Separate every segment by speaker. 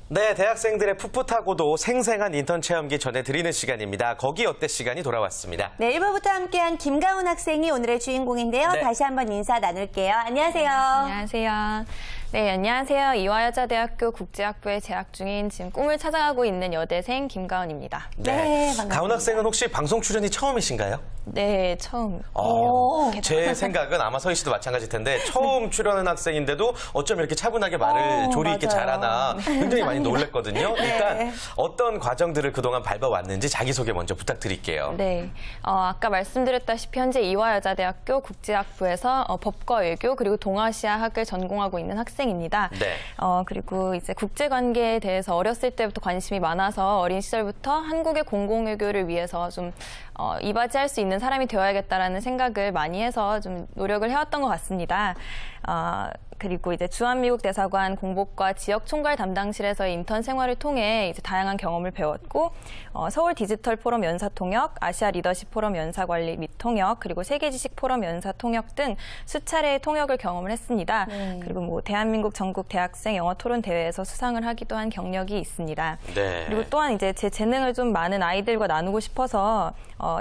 Speaker 1: 네, 대학생들의 풋풋하고도 생생한 인턴 체험기 전해드리는 시간입니다. 거기 어때 시간이 돌아왔습니다.
Speaker 2: 네, 1부부터 함께한 김가훈 학생이 오늘의 주인공인데요.
Speaker 1: 네.
Speaker 2: 다시 한번 인사 나눌게요. 안녕하세요.
Speaker 3: 안녕하세요. 네, 안녕하세요. 이화여자대학교 국제학부에 재학 중인 지금 꿈을 찾아가고 있는 여대생 김가훈입니다.
Speaker 2: 네, 반갑습니다.
Speaker 1: 가훈 학생은 혹시 방송 출연이 처음이신가요?
Speaker 3: 네, 처음.
Speaker 1: 제 생각은 아마 서희 씨도 마찬가지일 텐데 처음 출연한 학생인데도 어쩜 이렇게 차분하게 말을 조리 있게
Speaker 2: 맞아요.
Speaker 1: 잘하나 굉장히 많이 놀랐거든요.
Speaker 2: 네.
Speaker 1: 일단 어떤 과정들을 그동안 밟아왔는지 자기소개 먼저 부탁드릴게요.
Speaker 3: 네, 아까 말씀드렸다시피 현재 이화여자대학교 국제학부에서 법과 외교 그리고 동아시아학을 전공하고 있는 학생입니다.
Speaker 1: 네.
Speaker 3: 그리고 이제 국제관계에 대해서 어렸을 때부터 관심이 많아서 어린 시절부터 한국의 공공외교를 위해서 좀 이바지할 수 있는 사람이 되어야겠다라는 생각을 많이 해서 좀 노력을 해왔던 것 같습니다. 그리고 이제 주한미국 대사관 공복과 지역 총괄 담당실에서의 인턴 생활을 통해 이제 다양한 경험을 배웠고, 서울 디지털 포럼 연사 통역, 아시아 리더십 포럼 연사 관리 및 통역, 그리고 세계 지식 포럼 연사 통역 등 수차례의 통역을 경험을 했습니다. 그리고 뭐 대한민국 전국 대학생 영어 토론 대회에서 수상을 하기도 한 경력이 있습니다.
Speaker 1: 네.
Speaker 3: 그리고 또한 이제 제 재능을 좀 많은 아이들과 나누고 싶어서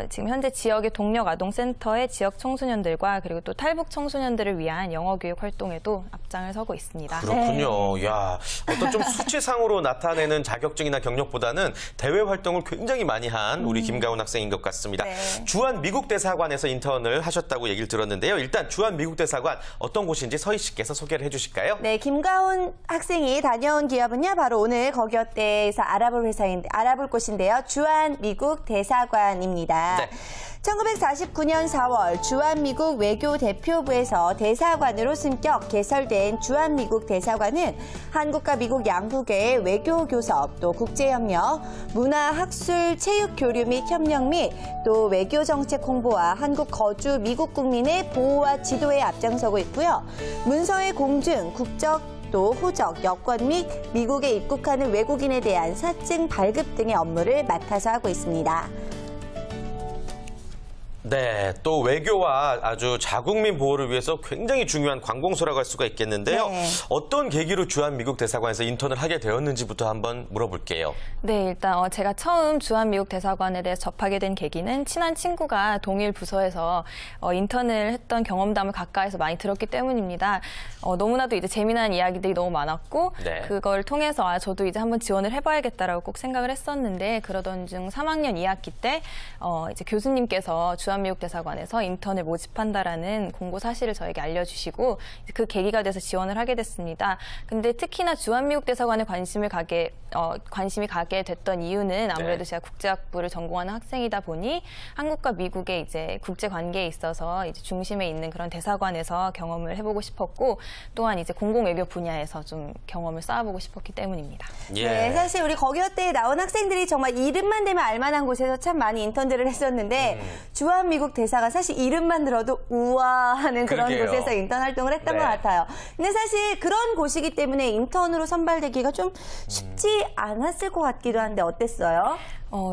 Speaker 3: 지금 현재 지역의 동력 아동센터의 지역 청소년들과 그리고 또 탈북 청소년들을 위한 영어 교육 활동에도 앞장을 서고 있습니다.
Speaker 1: 그렇군요. 야, 어떤 좀 수치상으로 나타내는 자격증이나 경력보다는 대외 활동을 굉장히 많이 한 우리 김가훈 학생인 것 같습니다.
Speaker 2: 네.
Speaker 1: 주한 미국 대사관에서 인턴을 하셨다고 얘기를 들었는데요. 일단 주한 미국 대사관 어떤 곳인지 서희 씨께서 소개를 해주실까요?
Speaker 2: 네, 김가훈 학생이 다녀온 기업은요, 바로 오늘 거기 어때에서 알아볼 곳인데요. 주한 미국 대사관입니다.
Speaker 1: 네.
Speaker 2: 1949년 4월 주한미국 외교대표부에서 대사관으로 승격 개설된 주한미국 대사관은 한국과 미국 양국의 외교교섭, 또 국제협력, 문화학술, 체육교류 및 협력 및 또 외교정책 홍보와 한국 거주 미국 국민의 보호와 지도에 앞장서고 있고요. 문서의 공증, 국적, 또 호적, 여권 및 미국에 입국하는 외국인에 대한 사증 발급 등의 업무를 맡아서 하고 있습니다.
Speaker 1: 네, 또 외교와 아주 자국민 보호를 위해서 굉장히 중요한 관공서라고 할 수가 있겠는데요.
Speaker 2: 네.
Speaker 1: 어떤 계기로 주한미국 대사관에서 인턴을 하게 되었는지부터 한번 물어볼게요.
Speaker 3: 네, 일단 제가 처음 주한미국 대사관에 대해서 접하게 된 계기는 친한 친구가 동일 부서에서 인턴을 했던 경험담을 가까이서 많이 들었기 때문입니다. 너무나도 이제 재미난 이야기들이 너무 많았고
Speaker 1: 네.
Speaker 3: 그걸 통해서 저도 이제 한번 지원을 해봐야겠다라고 꼭 생각을 했었는데 그러던 중 3학년 2학기 때 이제 교수님께서 주한미국 대사관에서 인턴을 모집한다라는 공고 사실을 저에게 알려주시고 그 계기가 돼서 지원을 하게 됐습니다. 근데 특히나 주한미국 대사관에 관심이 가게 됐던 이유는 아무래도
Speaker 1: 네.
Speaker 3: 제가 국제학부를 전공하는 학생이다 보니 한국과 미국의 이제 국제 관계에 있어서 이제 중심에 있는 그런 대사관에서 경험을 해보고 싶었고 또한 이제 공공외교 분야에서 좀 경험을 쌓아보고 싶었기 때문입니다.
Speaker 1: 예.
Speaker 2: 네, 사실 우리 거기 어때에 나온 학생들이 정말 이름만 되면 알만한 곳에서 참 많이 인턴들을 했었는데 주한미국 대사관 사실 이름만 들어도 우와 하는 그런
Speaker 1: 그러게요.
Speaker 2: 곳에서 인턴 활동을 했던
Speaker 1: 네.
Speaker 2: 것 같아요. 근데 사실 그런 곳이기 때문에 인턴으로 선발되기가 좀 쉽지 않았을 것 같기도 한데 어땠어요?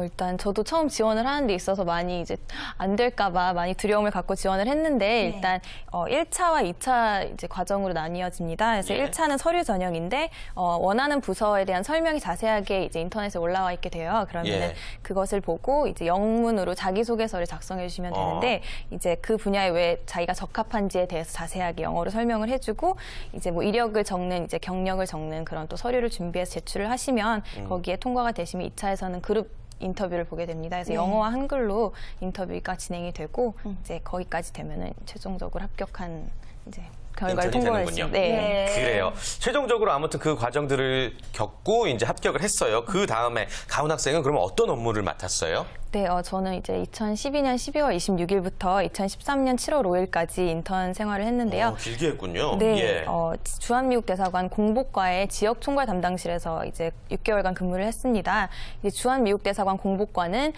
Speaker 3: 일단 저도 처음 지원을 하는 데 있어서 많이 이제 안 될까봐 많이 두려움을 갖고 지원을 했는데 일단 1차와 2차 이제 과정으로 나뉘어집니다. 그래서
Speaker 1: 예.
Speaker 3: 1차는 서류 전형인데 원하는 부서에 대한 설명이 자세하게 이제 인터넷에 올라와 있게 돼요. 그러면은
Speaker 1: 예.
Speaker 3: 그것을 보고 이제 영문으로 자기소개서를 작성해 주시면 되는데 이제 그 분야에 왜 자기가 적합한지에 대해서 자세하게 영어로 설명을 해주고 이제 뭐 이력을 적는 이제 경력을 적는 그런 또 서류를 준비해서 제출을 하시면 거기에 통과가 되시면 2차에서는 그룹 인터뷰를 보게 됩니다. 그래서 영어와 한글로 인터뷰가 진행이 되고 이제 거기까지 되면은 최종적으로 합격한 이제 결과를
Speaker 1: 인턴이
Speaker 3: 통보를
Speaker 1: 되는군요.
Speaker 3: 했습니다. 네.
Speaker 1: 그래요. 최종적으로 아무튼 그 과정들을 겪고 이제 합격을 했어요. 그 다음에 가훈 학생은 그러면 어떤 업무를 맡았어요?
Speaker 3: 네, 저는 이제 2012년 12월 26일부터 2013년 7월 5일까지 인턴 생활을 했는데요.
Speaker 1: 길게 했군요.
Speaker 3: 네,
Speaker 1: 예.
Speaker 3: 주한미국 대사관 공보과의 지역 총괄 담당실에서 이제 6개월간 근무를 했습니다. 이제 주한미국 대사관 공보과는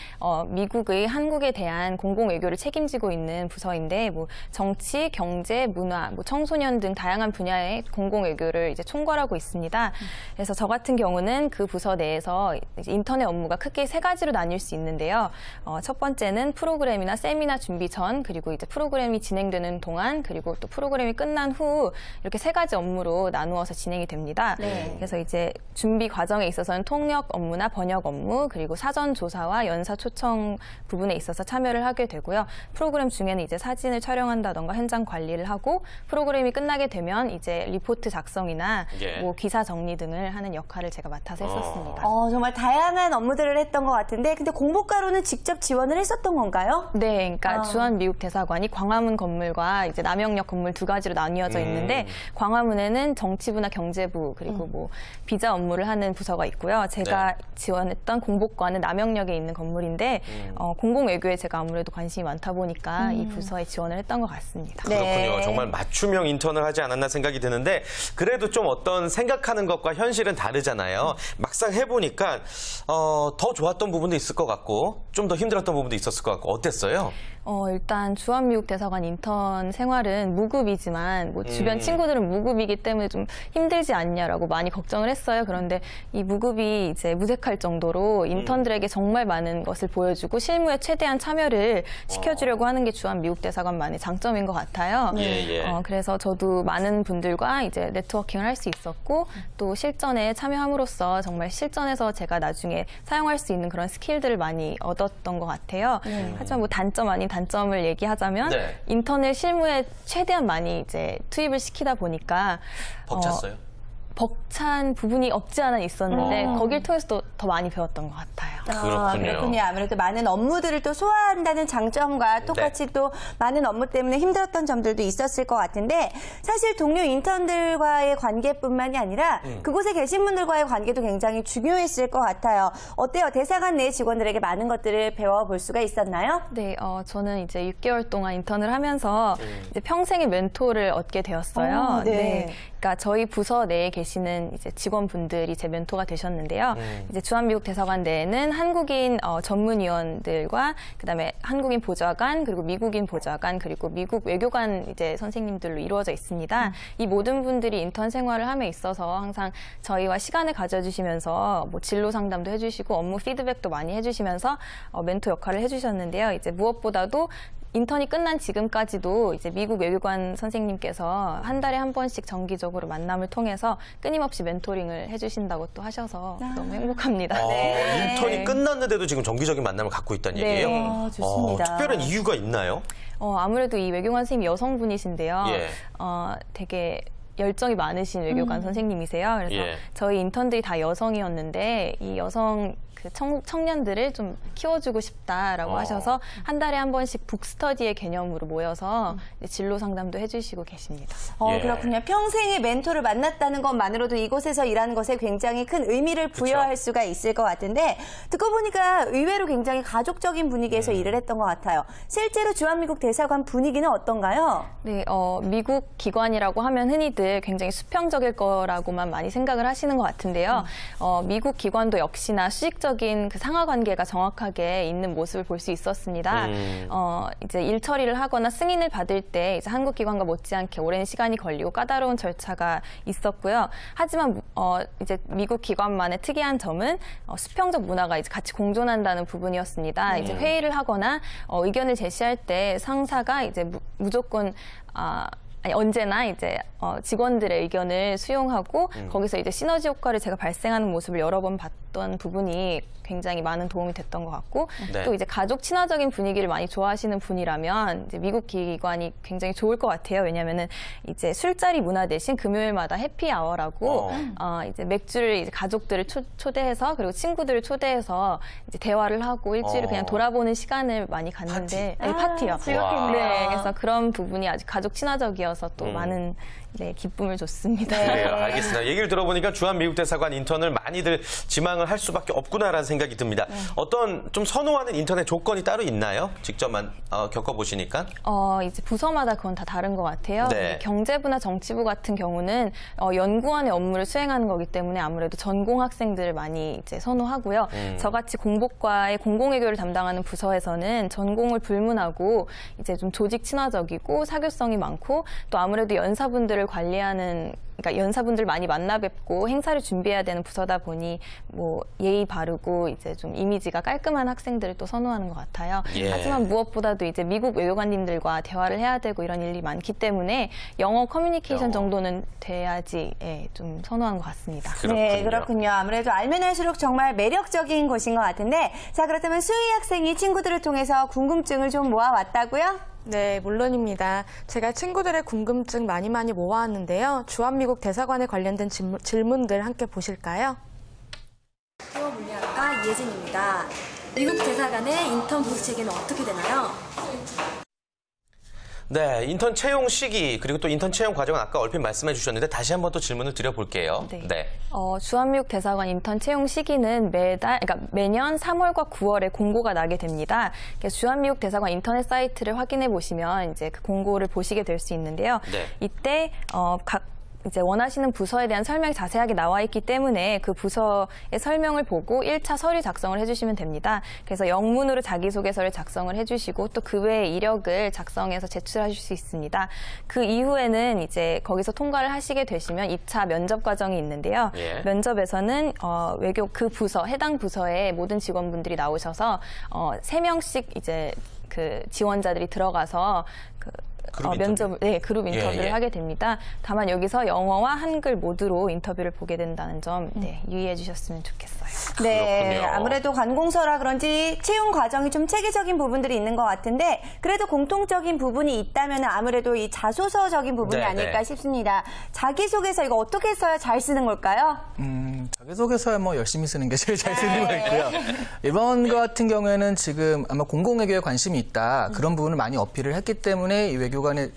Speaker 3: 미국의 한국에 대한 공공 외교를 책임지고 있는 부서인데, 뭐 정치, 경제, 문화, 뭐 청소년 등 다양한 분야의 공공 외교를 이제 총괄하고 있습니다. 그래서 저 같은 경우는 그 부서 내에서 이제 인턴의 업무가 크게 3가지로 나뉠 수 있는데요. 첫 번째는 프로그램이나 세미나 준비 전, 그리고 이제 프로그램이 진행되는 동안, 그리고 또 프로그램이 끝난 후 이렇게 3가지 업무로 나누어서 진행이 됩니다.
Speaker 2: 네.
Speaker 3: 그래서 이제 준비 과정에 있어서는 통역 업무나 번역 업무, 그리고 사전 조사와 연사 초청 부분에 있어서 참여를 하게 되고요. 프로그램 중에는 이제 사진을 촬영한다던가 현장 관리를 하고, 프로그램이 끝나게 되면 이제 리포트 작성이나
Speaker 1: 예.
Speaker 3: 뭐 기사 정리 등을 하는 역할을 제가 맡아서 했었습니다.
Speaker 2: 정말 다양한 업무들을 했던 것 같은데, 근데 공보과로는 직접 지원을 했었던 건가요?
Speaker 3: 네, 그러니까 주한미국 대사관이 광화문 건물과 이제 남영역 건물 2가지로 나뉘어져 있는데, 광화문에는 정치부나 경제부, 그리고 뭐 비자 업무를 하는 부서가 있고요. 제가 지원했던 공보과는 남영역에 있는 건물인데, 공공외교에 제가 아무래도 관심이 많다 보니까 이 부서에 지원을 했던 것 같습니다.
Speaker 1: 그렇군요.
Speaker 2: 네.
Speaker 1: 정말 맞춤형 인턴을 하지 않았나 생각이 드는데, 그래도 좀 어떤 생각하는 것과 현실은 다르잖아요. 막상 해보니까 더 좋았던 부분도 있을 것 같고 좀 더 힘들었던 부분도 있었을 것 같고 어땠어요?
Speaker 3: 일단 주한미국 대사관 인턴 생활은 무급이지만 뭐 주변 친구들은 무급이기 때문에 좀 힘들지 않냐라고 많이 걱정을 했어요. 그런데 이 무급이 이제 무색할 정도로 인턴들에게 정말 많은 것을 보여주고 실무에 최대한 참여를 시켜주려고 하는 게 주한미국 대사관만의 장점인 것 같아요.
Speaker 1: 예.
Speaker 3: 그래서 저도 많은 분들과 이제 네트워킹을 할 수 있었고, 또 실전에 참여함으로써 정말 실전에서 제가 나중에 사용할 수 있는 그런 스킬들을 많이 얻었던 것 같아요. 하지만 뭐 단점 아닌 단점을 얘기하자면
Speaker 1: 네.
Speaker 3: 인턴을 실무에 최대한 많이 이제 투입을 시키다 보니까
Speaker 1: 벅찼어요?
Speaker 3: 벅찬 부분이 없지 않아 있었는데 거길 통해서 더 많이 배웠던 것 같아요.
Speaker 1: 그렇군요.
Speaker 2: 아무래도 많은 업무들을 또 소화한다는 장점과 똑같이 또 많은 업무 때문에 힘들었던 점들도 있었을 것 같은데, 사실 동료 인턴들과의 관계뿐만이 아니라 그곳에 계신 분들과의 관계도 굉장히 중요했을 것 같아요. 어때요? 대사관 내 직원들에게 많은 것들을 배워볼 수가 있었나요?
Speaker 3: 네, 저는 이제 6개월 동안 인턴을 하면서 이제 평생의 멘토를 얻게 되었어요.
Speaker 2: 네.
Speaker 3: 그러니까 저희 부서 내에 계시는 이제 직원분들이 제 멘토가 되셨는데요. 이제 주한미국 대사관 내에는 한국인 전문위원들과 그다음에 한국인 보좌관, 그리고 미국인 보좌관, 그리고 미국 외교관 이제 선생님들로 이루어져 있습니다. 이 모든 분들이 인턴 생활을 함에 있어서 항상 저희와 시간을 가져주시면서 뭐 진로 상담도 해주시고 업무 피드백도 많이 해주시면서 멘토 역할을 해주셨는데요. 이제 무엇보다도 인턴이 끝난 지금까지도 이제 미국 외교관 선생님께서 한 달에 한 번씩 정기적으로 만남을 통해서 끊임없이 멘토링을 해주신다고 또 하셔서 너무 행복합니다.
Speaker 1: 인턴이 끝났는데도 지금 정기적인 만남을 갖고 있다는
Speaker 3: 네.
Speaker 1: 얘기예요?
Speaker 2: 좋습니다.
Speaker 1: 특별한 이유가 있나요?
Speaker 3: 아무래도 이 외교관 선생님이 여성분이신데요.
Speaker 1: 예.
Speaker 3: 되게 열정이 많으신 외교관 선생님이세요. 그래서
Speaker 1: 예.
Speaker 3: 저희 인턴들이 다 여성이었는데 이 여성 그 청년들을 좀 키워주고 싶다라고 하셔서 한 달에 한 번씩 북스터디의 개념으로 모여서 이제 진로 상담도 해주시고 계십니다.
Speaker 1: 예.
Speaker 2: 그렇군요. 평생의 멘토를 만났다는 것만으로도 이곳에서 일하는 것에 굉장히 큰 의미를 부여할 수가 있을 것 같은데, 듣고 보니까 의외로 굉장히 가족적인 분위기에서 일을 했던 것 같아요. 실제로 주한미국 대사관 분위기는 어떤가요?
Speaker 3: 네, 미국 기관이라고 하면 흔히들 굉장히 수평적일 거라고만 많이 생각을 하시는 것 같은데요. 미국 기관도 역시나 수직적인 그 상하 관계가 정확하게 있는 모습을 볼 수 있었습니다. 이제 일 처리를 하거나 승인을 받을 때 이제 한국 기관과 못지않게 오랜 시간이 걸리고 까다로운 절차가 있었고요. 하지만 이제 미국 기관만의 특이한 점은 수평적 문화가 이제 같이 공존한다는 부분이었습니다. 이제 회의를 하거나 의견을 제시할 때 상사가 이제 무조건 언제나 이제 직원들의 의견을 수용하고 거기서 이제 시너지 효과를 제가 발생하는 모습을 여러 번 봤던 부분이 굉장히 많은 도움이 됐던 것 같고,
Speaker 1: 네.
Speaker 3: 또 이제 가족 친화적인 분위기를 많이 좋아하시는 분이라면 이제 미국 기관이 굉장히 좋을 것 같아요. 왜냐하면은 이제 술자리 문화 대신 금요일마다 해피아워라고 이제 맥주를 이제 가족들을 초대해서, 그리고 친구들을 초대해서 이제 대화를 하고 일주일을 그냥 돌아보는 시간을 많이 갖는데, 파티요.
Speaker 2: 즐겁겠네요.
Speaker 3: 네, 그래서 그런 부분이 아주 가족 친화적이어서 되어서 또 많은 기쁨을 줬습니다.
Speaker 1: 그래요. 알겠습니다. 얘기를 들어보니까 주한 미국 대사관 인턴을 많이들 지망을 할 수밖에 없구나라는 생각이 듭니다. 어떤 좀 선호하는 인턴의 조건이 따로 있나요? 직접만 겪어보시니까?
Speaker 3: 이제 부서마다 그건 다 다른 것 같아요.
Speaker 1: 네.
Speaker 3: 경제부나 정치부 같은 경우는 연구원의 업무를 수행하는 거기 때문에 아무래도 전공 학생들을 많이 이제 선호하고요. 저같이 공복과의 공공외교를 담당하는 부서에서는 전공을 불문하고 이제 좀 조직 친화적이고 사교성이 많고 또 아무래도 연사분들을 관리하는 그러니까 연사분들 많이 만나 뵙고 행사를 준비해야 되는 부서다 보니 뭐 예의 바르고 이제 좀 이미지가 깔끔한 학생들을 또 선호하는 것 같아요.
Speaker 1: 예.
Speaker 3: 하지만 무엇보다도 이제 미국 외교관님들과 대화를 해야 되고 이런 일이 많기 때문에 영어 커뮤니케이션 정도는 돼야지 좀 선호한 것 같습니다.
Speaker 2: 네, 그렇군요. 아무래도 알면 할수록 정말 매력적인 곳인 것 같은데, 자, 그렇다면 수희 학생이 친구들을 통해서 궁금증을 좀 모아왔다고요?
Speaker 4: 네, 물론입니다. 제가 친구들의 궁금증 많이 모아왔는데요. 주한미국 대사관에 관련된 질문들 함께 보실까요?
Speaker 5: 학교 물리학과 이예진입니다. 미국 대사관의 인턴 보수 체계는 어떻게 되나요?
Speaker 1: 네, 인턴 채용 시기 그리고 또 인턴 채용 과정은 아까 얼핏 말씀해 주셨는데 다시 한번 또 질문을 드려볼게요.
Speaker 3: 네. 주한미국 대사관 인턴 채용 시기는 그러니까 매년 3월과 9월에 공고가 나게 됩니다. 그래서 주한미국 대사관 인터넷 사이트를 확인해 보시면 이제 그 공고를 보시게 될 수 있는데요.
Speaker 1: 네.
Speaker 3: 이때 이제 원하시는 부서에 대한 설명이 자세하게 나와 있기 때문에 그 부서의 설명을 보고 1차 서류 작성을 해주시면 됩니다. 그래서 영문으로 자기소개서를 작성을 해주시고 또 그 외의 이력을 작성해서 제출하실 수 있습니다. 그 이후에는 이제 거기서 통과를 하시게 되시면 2차 면접 과정이 있는데요.
Speaker 1: 예.
Speaker 3: 면접에서는 외교 그 부서 해당 부서의 모든 직원분들이 나오셔서 3명씩 이제 그 지원자들이 들어가서
Speaker 1: 그룹
Speaker 3: 그룹 인터뷰를 하게 됩니다. 다만 여기서 영어와 한글 모두로 인터뷰를 보게 된다는 점 유의해 주셨으면 좋겠어요.
Speaker 2: 네,
Speaker 1: 그렇군요.
Speaker 2: 아무래도 관공서라 그런지 채용 과정이 좀 체계적인 부분들이 있는 것 같은데, 그래도 공통적인 부분이 있다면 아무래도 이 자소서적인 부분이
Speaker 1: 네,
Speaker 2: 아닐까
Speaker 1: 네.
Speaker 2: 싶습니다. 자기소개서 이거 어떻게 써야 잘 쓰는 걸까요?
Speaker 6: 자기소개서야 뭐 열심히 쓰는 게 제일 잘 쓰는 거였고요. 이번 거 같은 경우에는 지금 아마 공공외교에 관심이 있다. 그런 부분을 많이 어필을 했기 때문에 이 외교관에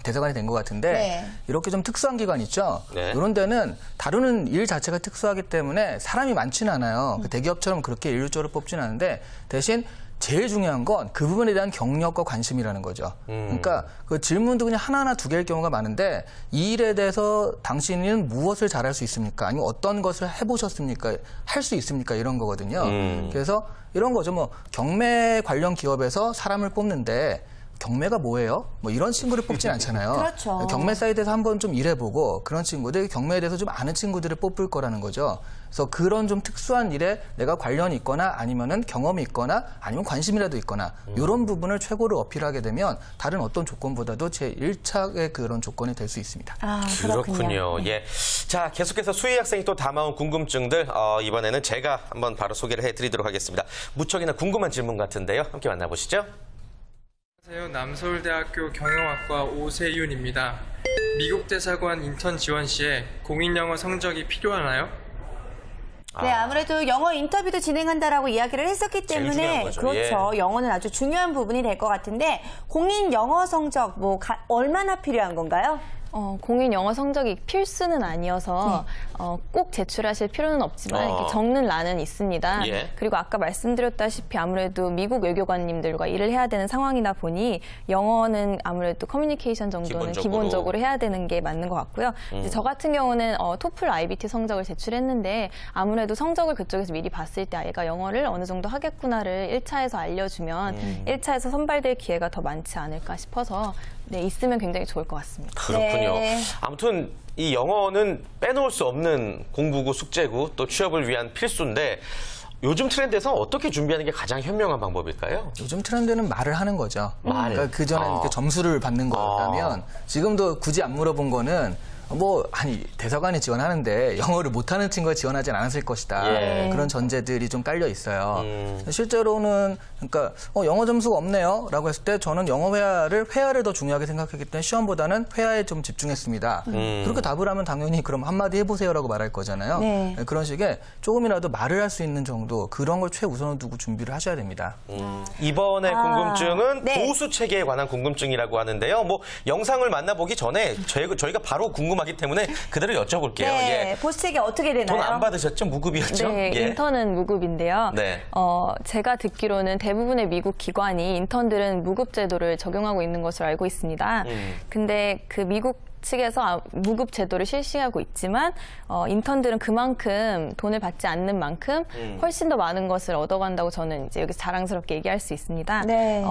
Speaker 6: 대사관이 된 것 같은데,
Speaker 2: 네.
Speaker 6: 이렇게 좀 특수한 기관 있죠.
Speaker 1: 네.
Speaker 6: 이런 데는 다루는 일 자체가 특수하기 때문에 사람이 많지는 않아요. 대기업처럼 그렇게 일률적으로 뽑지는 않은데, 대신 제일 중요한 건 그 부분에 대한 경력과 관심이라는 거죠. 그러니까 그 질문도 그냥 하나하나 2개일 경우가 많은데, 이 일에 대해서 당신은 무엇을 잘할 수 있습니까? 아니면 어떤 것을 해보셨습니까? 할 수 있습니까? 이런 거거든요. 그래서 이런 거죠. 뭐 경매 관련 기업에서 사람을 뽑는데 경매가 뭐예요? 뭐 이런 친구를 뽑진 않잖아요.
Speaker 2: 그렇죠.
Speaker 6: 경매 사이트에서 한번 좀 일해보고 그런 친구들, 경매에 대해서 좀 아는 친구들을 뽑을 거라는 거죠. 그래서 그런 좀 특수한 일에 내가 관련이 있거나 아니면은 경험이 있거나 아니면 관심이라도 있거나 이런 부분을 최고로 어필하게 되면 다른 어떤 조건보다도 제 1차의 그런 조건이 될 수 있습니다.
Speaker 2: 아,
Speaker 1: 그렇군요. 예. 자, 계속해서 수희 학생이 또 담아온 궁금증들 이번에는 제가 한번 바로 소개를 해드리도록 하겠습니다. 무척이나 궁금한 질문 같은데요. 함께 만나보시죠.
Speaker 7: 안녕하세요. 남서울대학교 경영학과 오세윤입니다. 미국 대사관 인턴 지원 시에 공인영어 성적이 필요하나요?
Speaker 2: 네, 아무래도 영어 인터뷰도 진행한다라고 이야기를 했었기
Speaker 1: 제일 중요한
Speaker 2: 때문에
Speaker 1: 거죠.
Speaker 2: 그렇죠.
Speaker 1: 예.
Speaker 2: 영어는 아주 중요한 부분이 될 것 같은데, 공인 영어 성적 얼마나 필요한 건가요?
Speaker 3: 공인 영어 성적이 필수는 아니어서 꼭 제출하실 필요는 없지만 이렇게 적는 란은 있습니다.
Speaker 1: 예.
Speaker 3: 그리고 아까 말씀드렸다시피 아무래도 미국 외교관님들과 일을 해야 되는 상황이다 보니 영어는 아무래도 커뮤니케이션 정도는 기본적으로 해야 되는 게 맞는 것 같고요. 이제 저 같은 경우는 토플 IBT 성적을 제출했는데 아무래도 성적을 그쪽에서 미리 봤을 때 아이가 영어를 어느 정도 하겠구나를 1차에서 알려주면 1차에서 선발될 기회가 더 많지 않을까 싶어서 있으면 굉장히 좋을 것 같습니다.
Speaker 1: 그렇군요.
Speaker 2: 네.
Speaker 1: 아무튼 이 영어는 빼놓을 수 없는 공부고 숙제고 또 취업을 위한 필수인데 요즘 트렌드에서 어떻게 준비하는 게 가장 현명한 방법일까요?
Speaker 6: 요즘 트렌드는 말을 하는 거죠.
Speaker 1: 말.
Speaker 6: 그러니까 그전에 이렇게 점수를 받는 거였다면 지금도 굳이 안 물어본 거는 대사관이 지원하는데 영어를 못하는 친구가 지원하진 않았을 것이다. 그런 전제들이 좀 깔려 있어요. 실제로는 그러니까 영어 점수가 없네요 라고 했을 때 저는 영어 회화를 더 중요하게 생각했기 때문에 시험보다는 회화에 좀 집중했습니다. 그렇게 답을 하면 당연히 그럼 한마디 해보세요라고 말할 거잖아요.
Speaker 2: 네.
Speaker 6: 그런 식의 조금이라도 말을 할 수 있는 정도 그런 걸 최우선으로 두고 준비를 하셔야 됩니다.
Speaker 1: 이번에 궁금증은
Speaker 2: 네.
Speaker 1: 보수 체계에 관한 궁금증이라고 하는데요. 뭐 영상을 만나보기 전에 저희가 바로 궁금하기 때문에 그대로 여쭤볼게요.
Speaker 2: 네,
Speaker 1: 예.
Speaker 2: 보수책이 어떻게 되나요?
Speaker 1: 돈 안 받으셨죠? 무급이었죠?
Speaker 3: 네,
Speaker 1: 예.
Speaker 3: 인턴은 무급인데요.
Speaker 1: 네.
Speaker 3: 제가 듣기로는 대부분의 미국 기관이 인턴들은 무급 제도를 적용하고 있는 것으로 알고 있습니다. 근데 그 미국 측에서 무급 제도를 실시하고 있지만 인턴들은 그만큼 돈을 받지 않는 만큼 훨씬 더 많은 것을 얻어간다고 저는 이제 여기서 자랑스럽게 얘기할 수 있습니다.
Speaker 2: 네.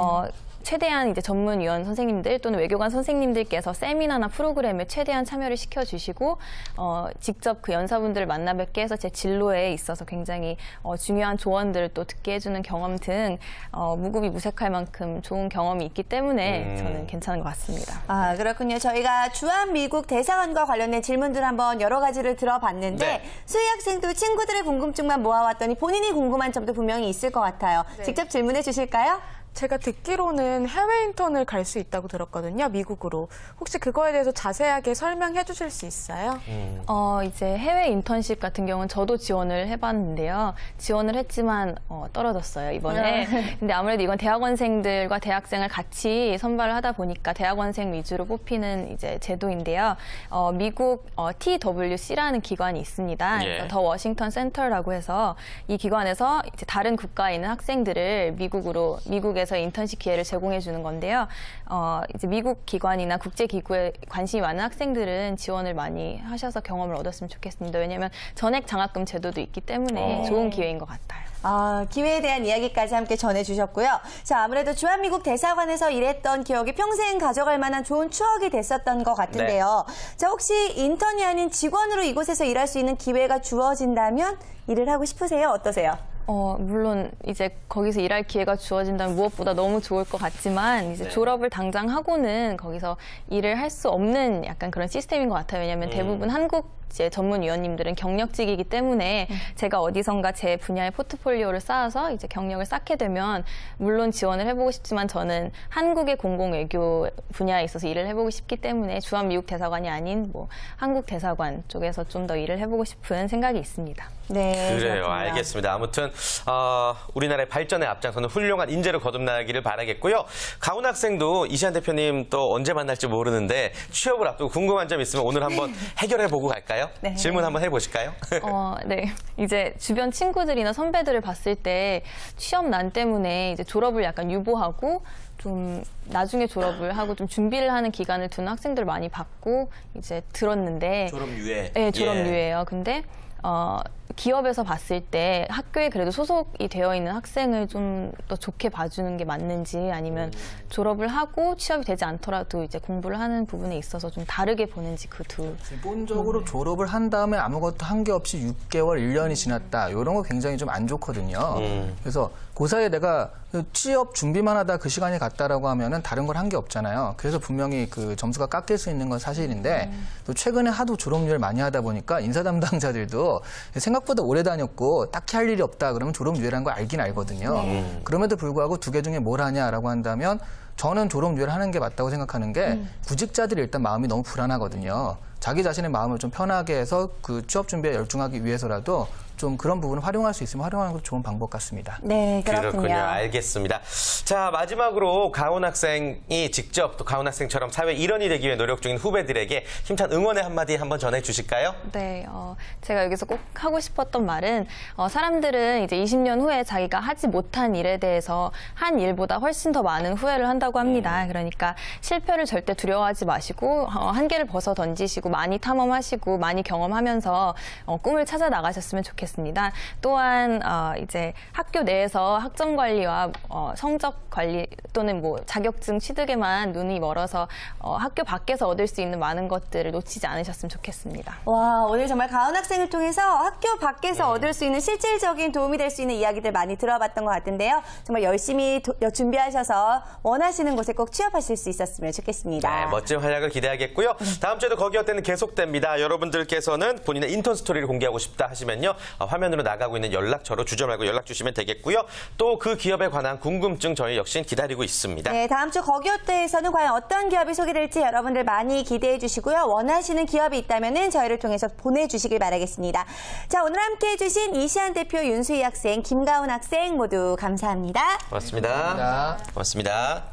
Speaker 3: 최대한 이제 전문위원 선생님들 또는 외교관 선생님들께서 세미나나 프로그램에 최대한 참여를 시켜주시고 직접 그 연사분들을 만나 뵙게 해서 제 진로에 있어서 굉장히 중요한 조언들을 또 듣게 해주는 경험 등 무급이 무색할 만큼 좋은 경험이 있기 때문에 저는 괜찮은 것 같습니다.
Speaker 2: 아, 그렇군요. 저희가 주한 미국 대사관과 관련된 질문들 한번 여러 가지를 들어봤는데
Speaker 1: 네.
Speaker 2: 수희 학생도 친구들의 궁금증만 모아왔더니 본인이 궁금한 점도 분명히 있을 것 같아요. 직접 질문해 주실까요?
Speaker 4: 제가 듣기로는 해외 인턴을 갈 수 있다고 들었거든요, 미국으로. 혹시 그거에 대해서 자세하게 설명해 주실 수 있어요?
Speaker 3: 이제 해외 인턴십 같은 경우는 저도 지원을 해봤는데요. 지원을 했지만 떨어졌어요, 이번에. 근데 아무래도 이건 대학원생들과 대학생을 같이 선발을 하다 보니까 대학원생 위주로 뽑히는 이제 제도인데요. 미국 TWC라는 기관이 있습니다.
Speaker 1: 예.
Speaker 3: 그래서 더 워싱턴 센터라고 해서 이 기관에서 이제 다른 국가에 있는 학생들을 미국에서 인턴십 기회를 제공해 주는 건데요. 이제 미국 기관이나 국제 기구에 관심이 많은 학생들은 지원을 많이 하셔서 경험을 얻었으면 좋겠습니다. 왜냐하면 전액 장학금 제도도 있기 때문에 좋은 기회인 것 같아요.
Speaker 2: 기회에 대한 이야기까지 함께 전해주셨고요. 자, 아무래도 주한미국 대사관에서 일했던 기억이 평생 가져갈 만한 좋은 추억이 됐었던 것 같은데요. 자, 혹시 인턴이 아닌 직원으로 이곳에서 일할 수 있는 기회가 주어진다면 일을 하고 싶으세요? 어떠세요?
Speaker 3: 물론 이제 거기서 일할 기회가 주어진다면 무엇보다 너무 좋을 것 같지만 이제 졸업을 당장 하고는 거기서 일을 할 수 없는 약간 그런 시스템인 것 같아요. 왜냐하면 대부분 한국 이제 전문위원님들은 경력직이기 때문에 제가 어디선가 제 분야의 포트폴리오를 쌓아서 이제 경력을 쌓게 되면 물론 지원을 해보고 싶지만 저는 한국의 공공외교 분야에 있어서 일을 해보고 싶기 때문에 주한미국 대사관이 아닌 뭐 한국 대사관 쪽에서 좀 더 일을 해보고 싶은 생각이 있습니다.
Speaker 2: 네,
Speaker 1: 그래요.
Speaker 2: 그렇군요.
Speaker 1: 알겠습니다. 아무튼 우리나라의 발전에 앞장서는 훌륭한 인재로 거듭나기를 바라겠고요. 가훈 학생도 이시안 대표님 또 언제 만날지 모르는데 취업을 앞두고 궁금한 점 있으면 오늘 한번 해결해보고 갈까요?
Speaker 2: 네.
Speaker 1: 질문 한번 해보실까요?
Speaker 3: 네. 이제 주변 친구들이나 선배들을 봤을 때 취업난 때문에 이제 졸업을 약간 유보하고 좀 나중에 졸업을 하고 좀 준비를 하는 기간을 두는 학생들 많이 봤고 이제 들었는데
Speaker 1: 졸업유예.
Speaker 3: 네, 졸업유예요. 근데 기업에서 봤을 때 학교에 그래도 소속이 되어 있는 학생을 좀 더 좋게 봐주는 게 맞는지 아니면 졸업을 하고 취업이 되지 않더라도 이제 공부를 하는 부분에 있어서 좀 다르게 보는지 그 두.
Speaker 6: 기본적으로 졸업을 한 다음에 아무것도 한 게 없이 6개월, 1년이 지났다. 이런 거 굉장히 좀 안 좋거든요. 그래서 그 사이에 내가 취업 준비만 하다 그 시간이 갔다라고 하면은 다른 걸 한 게 없잖아요. 그래서 분명히 그 점수가 깎일 수 있는 건 사실인데 또 최근에 하도 졸업유예를 많이 하다 보니까 인사 담당자들도 생각보다 오래 다녔고 딱히 할 일이 없다 그러면 졸업유예라는 걸 알긴 알거든요. 그럼에도 불구하고 두 개 중에 뭘 하냐라고 한다면 저는 졸업유예를 하는 게 맞다고 생각하는 게 구직자들이 일단 마음이 너무 불안하거든요. 자기 자신의 마음을 좀 편하게 해서 그 취업 준비에 열중하기 위해서라도 좀 그런 부분을 활용할 수 있으면 활용하는 것도 좋은 방법 같습니다.
Speaker 2: 네, 그렇군요.
Speaker 1: 알겠습니다. 자, 마지막으로 가훈 학생이 직접 또 가훈 학생처럼 사회 일원이 되기 위해 노력 중인 후배들에게 힘찬 응원의 한마디 한번 전해주실까요?
Speaker 3: 네, 제가 여기서 꼭 하고 싶었던 말은 사람들은 이제 20년 후에 자기가 하지 못한 일에 대해서 한 일보다 훨씬 더 많은 후회를 한다고 합니다. 그러니까 실패를 절대 두려워하지 마시고 한계를 벗어 던지시고 많이 탐험하시고 많이 경험하면서 꿈을 찾아 나가셨으면 좋겠습니다. 좋겠습니다. 또한 이제 학교 내에서 학점 관리와 성적 관리 또는 뭐 자격증 취득에만 눈이 멀어서 학교 밖에서 얻을 수 있는 많은 것들을 놓치지 않으셨으면 좋겠습니다.
Speaker 2: 와, 오늘 정말 가은 학생을 통해서 학교 밖에서 얻을 수 있는 실질적인 도움이 될 수 있는 이야기들 많이 들어봤던 것 같은데요. 정말 열심히 준비하셔서 원하시는 곳에 꼭 취업하실 수 있었으면 좋겠습니다.
Speaker 1: 네, 멋진 활약을 기대하겠고요. 다음 주에도 거기 어때는 계속됩니다. 여러분들께서는 본인의 인턴 스토리를 공개하고 싶다 하시면요. 화면으로 나가고 있는 연락처로 주저 말고 연락 주시면 되겠고요. 또 그 기업에 관한 궁금증 저희 역시 기다리고 있습니다.
Speaker 2: 네, 다음 주 거기 어때에서는 과연 어떤 기업이 소개될지 여러분들 많이 기대해 주시고요. 원하시는 기업이 있다면 저희를 통해서 보내주시길 바라겠습니다. 자, 오늘 함께해 주신 이시안 대표 윤수희 학생, 김가은 학생 모두 감사합니다.
Speaker 1: 고맙습니다. 고맙습니다.